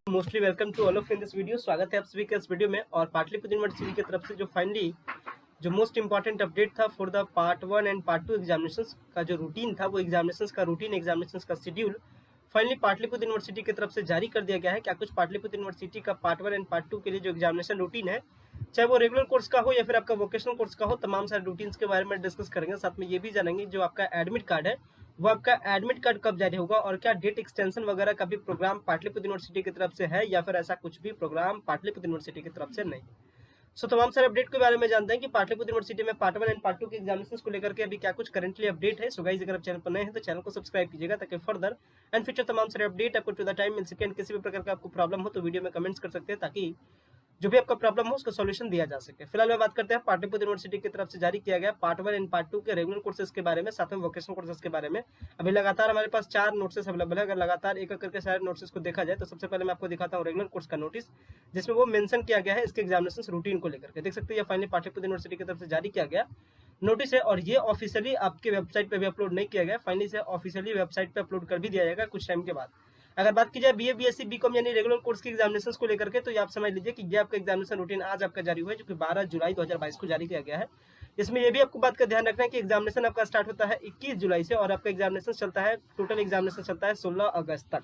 Mostly welcome to all of in this video. स्वागत है आप सभी के इस वीडियो में। और पाटलिपुत्र यूनिवर्सिटी की तरफ से जो फाइनली जो मोस्ट इंपॉर्टेंट अपडेट था for the part 1 and part 2 examinations का जो रूटीन था, वो एग्जामिनेशंस का रूटीन, एग्जामिनेशंस का शेड्यूल फाइनली पाटलिपुत्र यूनिवर्सिटी की तरफ से जारी कर दिया गया है। क्या कुछ पाटलिपुत्र यूनिवर्सिटी का पार्ट 1 एंड पार्ट 2 के लिए जो एग्जामिनेशन रूटीन है, चाहे वो रेगुलर कोर्स का हो या फिर आपका वोकेशनल कोर्स का हो, तमाम सारे रूटीन्स के बारे में डिस्कस करेंगे। साथ में ये भी जानेंगे जो आपका एडमिट कार्ड है, वो आपका एडमिट कार्ड कब जारी होगा और क्या डेट एक्सटेंशन वगैरह का भी प्रोग्राम पाटलिपुत्र यूनिवर्सिटी की तरफ से है या फिर ऐसा कुछ भी प्रोग्राम पाटलिपुत्र यूनिवर्सिटी की तरफ से नहीं। सो तमाम सारे अपडेट के बारे में जानते हैं कि पाटलिपुत्र यूनिवर्सिटी में पार्ट 1 एंड पार्ट 2 के एग्जामिनेशंस को लेकर के अभी क्या कुछ करंटली अपडेट है। सो गाइस, अगर आप चैनल पर नए हैं तो चैनल को सब्सक्राइब कीजिएगा ताकि फर्दर एंड फ्यूचर तमाम सारे अपडेट आपको टू द टाइम मिल सके। किसी भी प्रकार का आपको प्रॉब्लम हो तो वीडियो में कमेंट्स कर सकते हैं ताकि जो भी आपका प्रॉब्लम हो उसका सॉल्यूशन दिया जा सके। फिलहाल मैं बात करते हैं पाटलिपुत्र यूनिवर्सिटी की तरफ से जारी किया गया पार्ट 1 एंड पार्ट 2 के रेगुलर कोर्सेज के बारे में, साथ में वोकेशनल कोर्सेज के बारे में। अभी लगातार हमारे पास 4 नोट्स अवेलेबल है। अगर लगातार एक करके सारे नोट्स को देखा जाए तो सबसे पहले मैं आपको दिखाता हूँ रेगुलर कोर्स का नोटिस, जिसमें वो मेंशन किया गया है इसके एग्जामिनेशन रूटीन को लेकर के। देख सकते हैं ये फाइनली पाटलिपुत्र यूनिवर्सिटी की तरफ से जारी किया गया नोटिस है और ये ऑफिशियली आपके वेबसाइट पे भी अपलोड नहीं किया गया। फाइनली से ऑफिशियली वेबसाइट पे अपलोड कर भी दिया जाएगा कुछ टाइम के बाद। अगर बात की जाए बीए, बीएससी, बीकॉम यानी रेगुलर कोर्स के एग्जामिनेशंस को लेकर के, तो ये आप समझ लीजिए कि ये आपका एग्जामिनेशन रूटीन आज आपका जारी हुआ है, जो कि 12 जुलाई 2022 को जारी किया गया है। इसमें ये भी आपको बात का ध्यान रखना है कि एग्जामिनेशन आपका स्टार्ट होता है 21 जुलाई से और आपका एग्जामिनेशन चलता है, टोटल एग्जामिनेशन चलता है 16 अगस्त तक।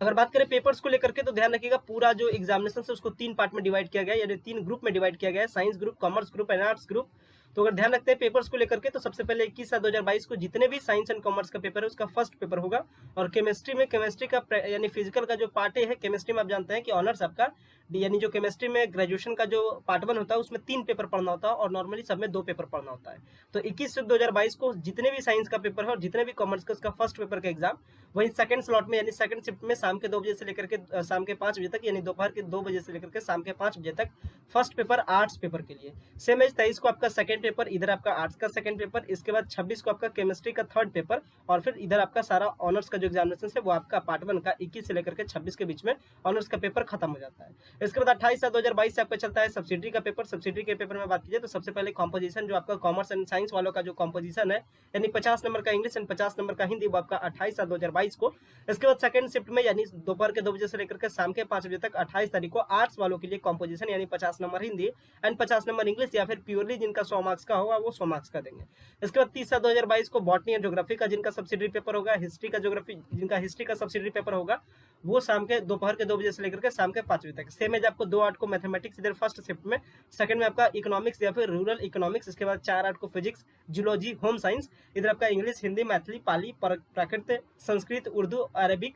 अगर बात करें पेपर्स को लेकर के तो ध्यान रखिएगा पूरा जो एग्जामिनेशन है उसको 3 पार्ट में डिवाइड किया गया है, यानी 3 ग्रुप में डिवाइड किया गया है, science group, commerce group and arts group. तो अगर ध्यान रखते हैं पेपर्स को लेकर के तो सबसे पहले 21/7/2022 को जितने भी साइंस एंड कॉमर्स का पेपर है उसका फर्स्ट पेपर होगा। और केमिस्ट्री में केमिस्ट्री का यानी फिजिकल का जो पार्ट है, केमिस्ट्री में आप जानते हैं कि ऑनर्स आपका यानी जो केमिस्ट्री में ग्रेजुएशन का जो पार्ट 1 होता है उसमें 3 पेपर पढ़ना होता है और नॉर्मली सब में 2 पेपर पढ़ना होता है। तो 21/7/2022 को जितने भी साइंस का पेपर है और जितने भी कॉमर्स का उसका फर्स्ट पेपर का एग्जाम वही सेकंड स्लॉट में यानी सेकंड शिफ्ट में शाम के 2 बजे से लेकर के शाम के 5 बजे तक, यानी दोपहर के 2 बजे से लेकर के शाम के 5 बजे तक फर्स्ट पेपर आर्ट्स पेपर के लिए। सेम एज 23 को आपका सेकंड पेपर, इधर आपका आर्ट्स का सेकंड पेपर, इसके बाद 26 को आपका केमिस्ट्री का थर्ड पेपर और फिर इधर आपका सारा ऑनर्स का जो एग्जामिनेशन है वो आपका पार्ट 1 का 21 से लेकर के 26 के बीच में ऑनर्स का पेपर खत्म हो जाता है। इसके बाद 28/7/2022 से आपका चलता है सब्सिडरी का पेपर। सब्सिडरी के पेपर में बात कीजिए तो सबसे पहले कॉम्पोजिशन जो आपका कॉमर्स एंड साइंस वालों का जो कॉम्पोजिशन है, यानी 50 नंबर का इंग्लिश एंड 50 नंबर का हिंदी, वो आपका 28/7/2022 को। इसके बाद सेकंड शिफ्ट में यानी दोपहर के 2 बजे से लेकर के शाम के 5 बजे तक 28 तारीख को आर्ट्स वालों के लिए कॉम्पोजिशन यानी 50 number Hindi and 50 number English, या फिर प्योरली जिनका 100 मार्क्स का होगा वो 100 मार्क्स का देंगे। इसके बाद 30/7/2022 को बॉटनी एंड ज्योग्राफी का जिनका सब्सिडरी पेपर होगा, हिस्ट्री का ज्योग्राफी जिनका हिस्ट्री का सब्सिडरी पेपर होगा, वो शाम के दोपहर के 2 बजे से लेकर के शाम के 5 बजे तक। सेम एज आपको 2/8 को मैथमेटिक्स इधर फर्स्ट शिफ्ट में, सेकंड में आपका इकोनॉमिक्स या फिर रूरल इकोनॉमिक्स, इसके बाद 4/8 को फिजिक्स, जियोलॉजी, होम साइंस, इधर आपका इंग्लिश, हिंदी, मैथिली, पाली, प्राकृत, संस्कृत, उर्दू, अरबिक।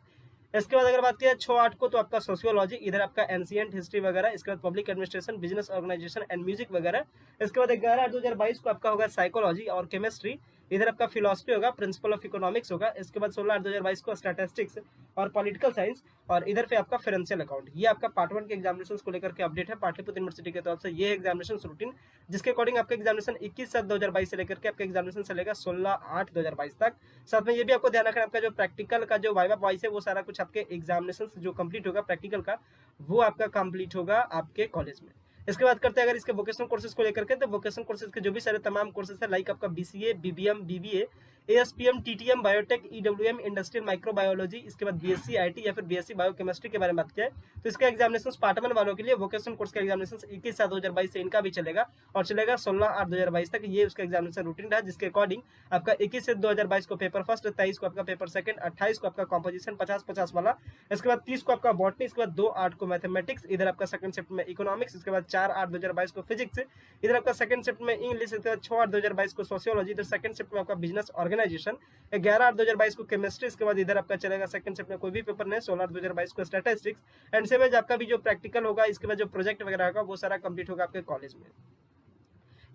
इसके बाद अगर बात किया 6/8 को तो आपका सोशियोलॉजी, इधर आपका एंशिएंट हिस्ट्री वगैरह, इसके बाद public administration, business organisation and music वगैरह। इसके बाद 11/8/2022 को आपका होगा साइकोलॉजी और केमिस्ट्री, इधर आपका फिलोसफी होगा, प्रिंसिपल ऑफ इकोनॉमिक्स होगा। इसके बाद 16/8/2022 को स्टैटिस्टिक्स और पॉलिटिकल साइंस और इधर पे आपका फाइनेंशियल अकाउंट। ये आपका पार्ट 1 के एग्जामिनेशन को लेकर के अपडेट है पाटलिपुत्र यूनिवर्सिटी की तरफ से। ये एग्जामिनेशन रूटीन जिसके अकॉर्डिंग आपका एग्जामिनेशन 21/7/2022 से लेकर के आपका एग्जामिनेशन चलेगा 16/8/2022 तक। साथ में ये भी आपको ध्यान रखना है आपका जो प्रैक्टिकल का जो वाइवा वॉइस है वो सारा कुछ आपके एग्जामिनेशन जो कंप्लीट होगा प्रैक्टिकल का, वो आपका कंप्लीट होगा आपके कॉलेज में। इसके बाद करते हैं अगर इसके वोकेशनल कोर्सेज को लेकर के, तो वोकेशनल कोर्सेज के जो भी सारे तमाम कोर्सेज है लाइक आपका BCA, BBM, BBA, ASPM, TTM, biotech, EWM, industrial microbiology, इसके बाद बीएससी आईटी या फिर बीएससी बायोकेमिस्ट्री के बारे में बात किया है तो इसका एग्जामिनेशन पार्ट 1 वालों के लिए वोकेशनल कोर्स का एग्जामिनेशन 21/7/2022 से इनका भी चलेगा और चलेगा 16/8/2022 तक। ये उसका एग्जामिनेशन रूटीन रहा जिसके अकॉर्डिंग आपका 21/2/2022 को पेपर फर्स्ट, 23 को आपका पेपर सेकंड, 28 को आपका कॉम्पोजिशन 50-50 वाला, इसके बाद 30 को आपका बॉटनी, इसके बाद 2/8 को मैथमेटिक्स, इधर आपका सेकंड शिफ्ट में इकोनॉमिक्स, इसके बाद 4/8/2022 को फिजिक्स, इधर आपका सेकंड शिफ्ट में इंग्लिश, इसके बाद 6/8/2022 को सोशियोलॉजी, इधर सेकंड शिफ्ट में आपका बिजनेस ऑर्गेनाइजेशन, 11/8/2022 को केमिस्ट्री, इसके बाद इधर आपका चलेगा सेकंड शिफ्ट में कोई भी पेपर नहीं, 16/8/2022 को स्टैटिस्टिक्स एंड सेम एज आपका भी जो प्रैक्टिकल होगा, इसके बाद जो प्रोजेक्ट वगैरह होगा वो सारा कंप्लीट होगा आपके कॉलेज में।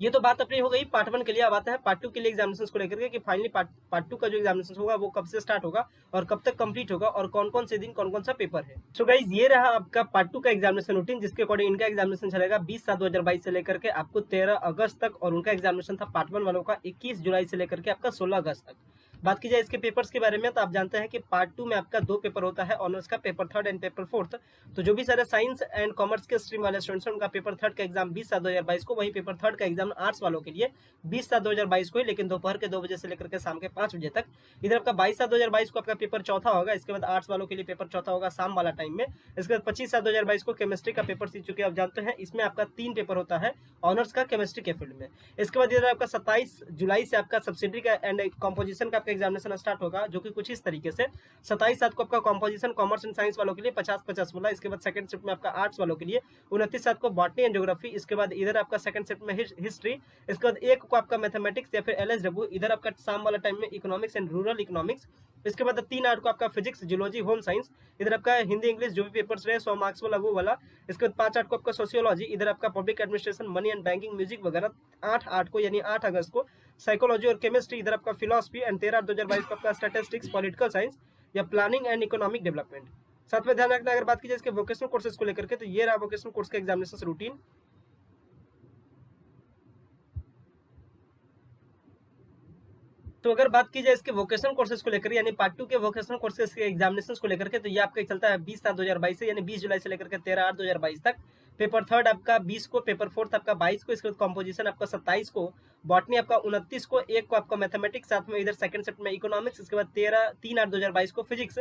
ये तो बात अपनी हो गई पार्ट 1 के लिए। अब आता है पार्ट 2 के लिए एग्जामिनेशन को लेकर के कि फाइनली पार्ट 2 का जो एग्जामिनेशन होगा वो कब से स्टार्ट होगा और कब तक कंप्लीट होगा और कौन कौन से दिन कौन कौन सा पेपर है। सो गाइज, ये रहा आपका पार्ट 2 का एग्जामिनेशन रूटीन जिसके अकॉर्डिंग इनका एग्जामिनेशन चलेगा 20/7/2022 से लेकर के आपको 13 अगस्त तक और उनका एग्जामिनेशन था पार्ट 1 वालों का 21 जुलाई से लेकर के आपका 16 अगस्त तक। बात की जाए इसके पेपर्स के बारे में तो आप जानते हैं कि पार्ट 2 में आपका 2 पेपर होता है ऑनर्स का, paper third and paper fourth. तो जो भी सारे साइंस एंड कॉमर्स के स्ट्रीम वाले स्टूडेंट्स हैं उनका पेपर थर्ड का एग्जाम 20/7/2022 को, वहीं पेपर थर्ड का एग्जाम आर्ट्स वालों के लिए 20/7/2022 को ही, लेकिन दोपहर के 2 बजे से लेकर के शाम के 5 बजे तक। इधर आपका 22/7/2022 को आपका पेपर चौथा होगा, इसके बाद आर्ट्स वालों के लिए पेपर चौथा होगा शाम वाला टाइम में। इसके बाद 25/7/2022 को केमिस्ट्री का पेपर सी, चुके आप जानते हैं इसमें आपका 3 पेपर होता है ऑनर्स का केमिस्ट्री के फील्ड में। इसके बाद इधर आपका 27 जुलाई से आपका सब्सिडरी का एंड कॉम्पोजिशन का आपका एग्जामिनेशन स्टार्ट होगा, जो कि कुछ इस तरीके से 27/7 को आपका कॉम्पोजिशन कॉमर्स एंड साइंस वालों के लिए 50-50 वाला। इसके बाद सेकंड शिफ्ट में आपका आर्ट्स वालों के लिए 29/7 को बॉटनी एंड ज्योग्राफी। इसके बाद इधर आपका सेकंड शिफ्ट में हिस्ट्री। इसके बाद 1 को आपका मैथमेटिक्स या फिर एलएसडब्ल्यू। इधर आपका शाम वाला टाइम में इकोनॉमिक्स एंड रूरल इकोनॉमिक्स। इसके बाद 3/8 को आपका फिजिक्स, जियोलॉजी, होम साइंस। इधर आपका हिंदी इंग्लिश जो भी पेपर्स रहे 100 मार्क्स वाला वो वाला। इसके बाद 5/8 को आपका सोशियोलॉजी। इधर आपका public administration, money and banking, music वगैरह। 8/8 को यानी 8 अगस्त को साइकोलॉजी और केमिस्ट्री। इधर आपका फिलोसफी एंड 13/8/2022 को आपका स्टैटिस्टिक्स, पॉलिटिकल साइंस या प्लानिंग एंड इकोनॉमिक डेवलपमेंट। साथ में ध्यान रखना अगर बात की जाए इसके वोकेशनल कोर्सेज को लेकर के, तो ये रहा वोकेशनल कोर्स का एग्जामिनेशन रूटीन। तो अगर बात की जाए इसके वोकेशनल कोर्सेज को लेकर, यानी पार्ट 2 के वोकेशनल कोर्सेज के एग्जामिनेशन को लेकर के, तो ये आपका चलता है 20/7/2022 से, यानी 20 जुलाई से लेकर के 13/8/2022 तक। पेपर थर्ड आपका 20 को, पेपर फोर्थ आपका 22 को, इसके बाद कॉम्पोजिशन आपका 27 को, बॉटनी आपका 29 को, 1 को आपका मैथमेटिक्स, साथ में इधर सेकंड शिफ्ट में इकोनॉमिक्स। इसके बाद 3/8/2022 को फिजिक्स,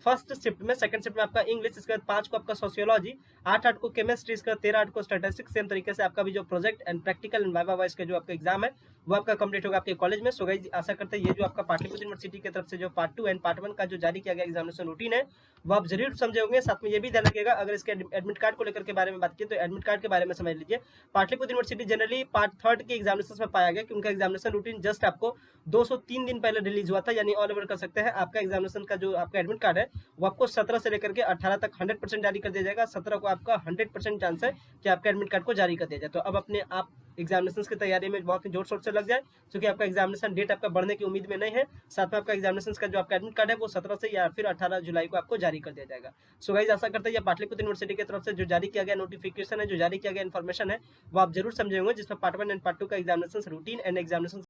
फर्स्ट शिफ्ट में, सेकंड शिफ्ट में आपका इंग्लिश। इसके बाद 5 को आपका सोशियोलॉजी, 8/8 को केमिस्ट्री, इसके बाद 13/8 को स्टैटिस्टिक्स। सेम तरीके से आपका भी जो project and practical and viva wise का जो आपका एग्जाम है वो आपका कंप्लीट होगा आपके कॉलेज में। सो गाइस आशा करते हैं ये जो आपका पाटलिपुत्र यूनिवर्सिटी की तरफ से जो पार्ट 2 एंड पार्ट 1 का जो जारी किया गया एग्जामिनेशन रूटीन है वो आप जरूर समझे होंगे। साथ में ये भी ध्यान रखिएगा, अगर इसके एडमिट कार्ड को लेकर के बारे में बात की तो एडमिट कार्ड के बारे में समझ लीजिए। Pataliputra university generally part third के एग्जामिनेशन में पाया गया कि उनका एग्जामिनेशन रूटीन जस्ट आपको 203 दिन पहले रिलीज हुआ था, यानी ऑल ओवर कर सकते हैं आपका एग्जामिनेशन का जो आपका एडमिट कार्ड है वो आपको 17 से लेकर के 18 तक 100% जारी कर दिया जाएगा। 17 को आपका 100% चांस है कि आपका एडमिट कार्ड को जारी कर दिया जाए। तो अब अपने आप एग्जामिनेशन की तैयारी में बहुत ही जोर शोर से लग जाए, क्योंकि आपका एग्जामिनेशन डेट आपका बढ़ने की उम्मीद में नहीं है। साथ में आपका एग्जामिनेशन का जो आपका एडमिट कार्ड है वो 17 से या फिर 18 जुलाई को आपको जारी कर दिया जाएगा। सो गाइस आशा करते हैं ये पाटलिपुत्र यूनिवर्सिटी की तरफ से जो जारी किया गया नोटिफिकेशन है, जो जारी किया गया इन्फॉर्मेशन है वो आप जरूर समझे होंगे, जिसमें पार्ट 1 एंड पार्ट 2 का एग्जामिनेशन रूटीन एंड एग्जामिनेशन